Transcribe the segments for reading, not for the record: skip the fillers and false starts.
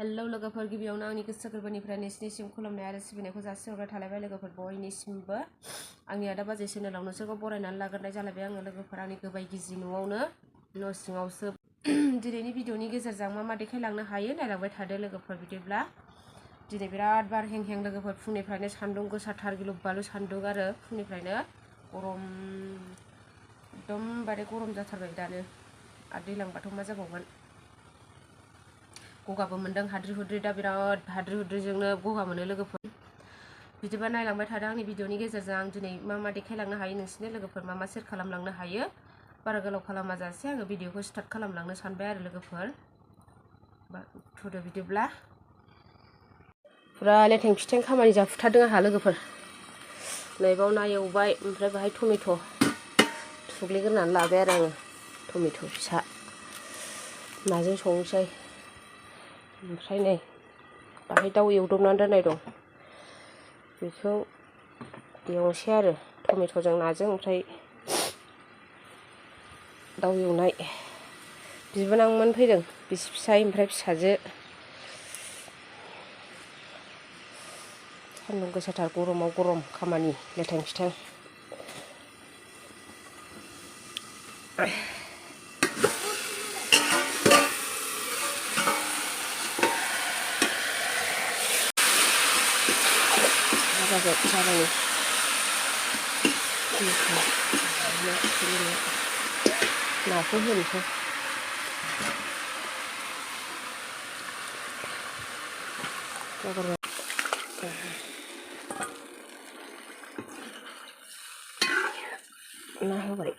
Hello लोगोफोर गिबियावनो आंनि गोसो गोरबोनिफ्राय नोंसिनिसिम खुलुमनाय आरो सिबिनायखौ जासिहरनाय थालायबाय लोगोफोर बयनिसिमबो आंनि आदा बाजै चेनेलाव नोंसोरखौ बरायनानै लाग्रोनाय जालायबाय आङो लोगोफोर आंनि गोबाय गिजि न'आवनो न' सिङावसो दिनैनि भिडिअनि गेजेरजों मा देखायलांनो हायो नायलांबाय थादो लोगोफोर बिदिब्ला दिनै बिराद बार हें हें लोगोफोर फुंनिफ्रायनो सान्दुं गोसाथार गिलु बालु सान्दुं आरो फुंनिफ्रायनो गरम एकदमबारे गरम जाथारबाय दानो आरो दैलांबाथ' मा जाबावगोन गगाबो मोनदों हाद्रि हुद्रि दा बिराद हाद्रि हुद्रिजोंनो गगा मोनो लोगोफोर बिदिबा नायलांबाय थादों आंनि भिडिअनि गेजेरजों आं दिनै मा देखायलांनो हायो नोंसिनो लोगोफोर मा शेयार खालामलांनो हायो बारा गोलाव खालामाजासे आङो भिडिअखौ स्टार्ट खालामलांनो सानबाय आरो लोगोफोर थुदो बिदिब्ला फुरा लेथें फिथें खामानि जाफुथारदों आंहा लोगोफोर नैबाव ना एवबाय ओमफ्राय बाहाय टमेट' थुग्लिग्रोनानै लाबाय आरो आङो टमेट' फिसा नाजों संनोसै ओमफ्राय नै बाहाय दाउ एवदबनानै दोननाय दं बेखौ एवनोसै आरो टमेट'जों नाजों ओमफ्राय दाउ एवनाय बिबोनांमोन फैदों बिसि फिसाय ओमफ्राय फिसाजो सान्दुं गोसाथार गरमाव गरम खामानि लेथें फिथें जाबाय नाखौ होनोसै ना होबाय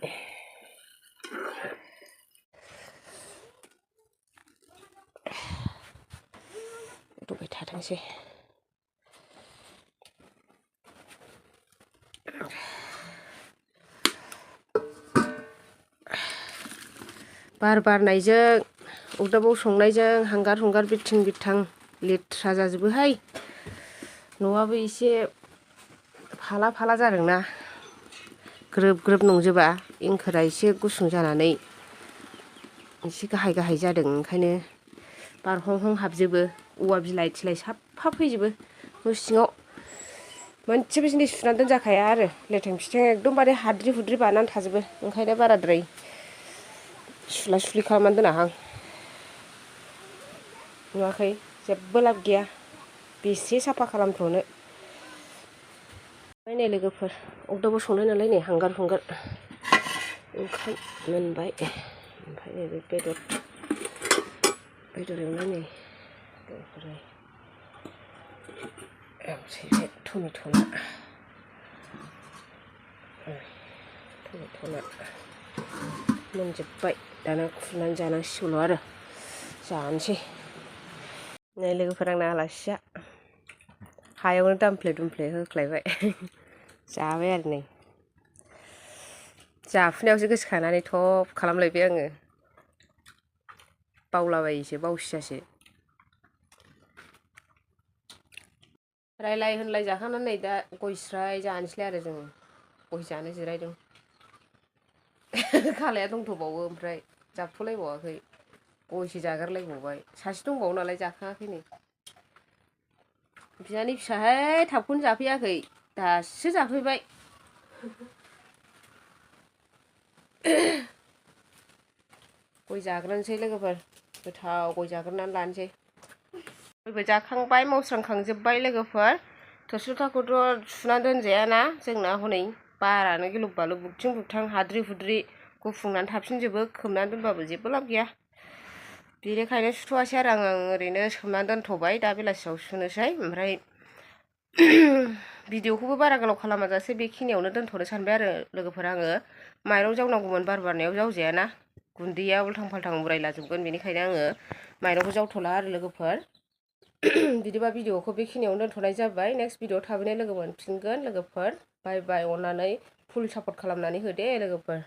गोदौबाय थाथोंसै बार बारनायजों अरदाबाव संनायजों हांगार हुंगार बिरथिं बिरथां लेथ्रा जाजोबोहाय न'आबो एसे फाला फाला जादोंना ग्रोब ग्रोब नंजोबा एंखोरा एसे गुसुं जानानै एसे गाहाय गाहाय जादों ओंखायनो बार हं हं हाबजोबो औवा बिलाइ थिलाइ साफा फैजोबो न' सिङाव मोनसेबो जिनिस सुनानै दोनजाखाया आरो लेथें फिथें एकदमबारे हाद्रि हुद्रि बानानै थाजोबो ओंखायनो बाराद्राय सुला सुलि खालामनानै दोनाहां नुवाखै जेबो लाब गैया बेसे साफा खालामथ'नो ओमफ्राय नै लोगोफोर अरदाबाव संनाय नालाय नै हांगार हुंगार ओंखाम मोनबाय ओमफ्राय नै बेदर एवनाय नै ओमफ्राय एवसै बे टमेट' ना मोनजोब्बाय दाना खुरनानै जानांसिगौल' आरो जानोसै नै लोगोफोर आंना आलासिया हायावनो दामफ्ले दुमफ्ले होख्लायबाय जाबाय आरो नै जाफुनायावसो गोसोखांनानै थप खालामलायबाय आङो बावलाबायोसो बावसियासो रायलाय होनलाय जाखांनानै दा गय स्राय जानोसैलाय आरो जोङो गय जानो जिरायदों खालाया दंथ'बावो ओमफ्राय जाबथ'लायबावाखै गयसो जागारलायबावबाय सासे दंबावो नालाय जाखाङाखै नै बिनानि फिसाहाय थाबखौनो जाफैयाखै दासो जाफैबाय गय जाग्रोनोसै लोगोफोर गोथाव गय जाग्रोनानै लानोसै गयबो जाखांबाय मावस्रांखांजोब्बाय लोगोफोर थोरसि लथाखौथ' सुनानै दोनजायाना जोंना हनै बारानो गिलु बालु बुगथिं बुगथां हाद्रि हुद्रि गुफुंनानै थाफिनजोबो खोबनानै दोनबाबो जेबो लाब गैया बेनिखायनो सुथ'वासै आरो आं ओरैनो सोमनानै दोनथ'बाय दा बेलासियाव सुनोसै ओमफ्राय भिडिअखौबो बारा गोलाव खालामाजासे बेखिनियावनो दोनथ'नो सानबाय आरो लोगोफोर आङो माइरं जावनांगौमोन बार बारनायाव जावजायाना गुन्दैया उल्थां फाल्थां उरायलाजोबगोन बेनिखायनो आङो माइरंखौ जावथ'ला आरो लोगोफोर बिदिबा भिडिअखौ बेखिनियावनो दोनथ'नाय जाबाय नेक्स्ट भिडिअ थाबैनो लोगो मोनफिनगोन लोगोफोर बाय बाय अननानै फुल सापर्ट खालामनानै होदे लोगोफोर।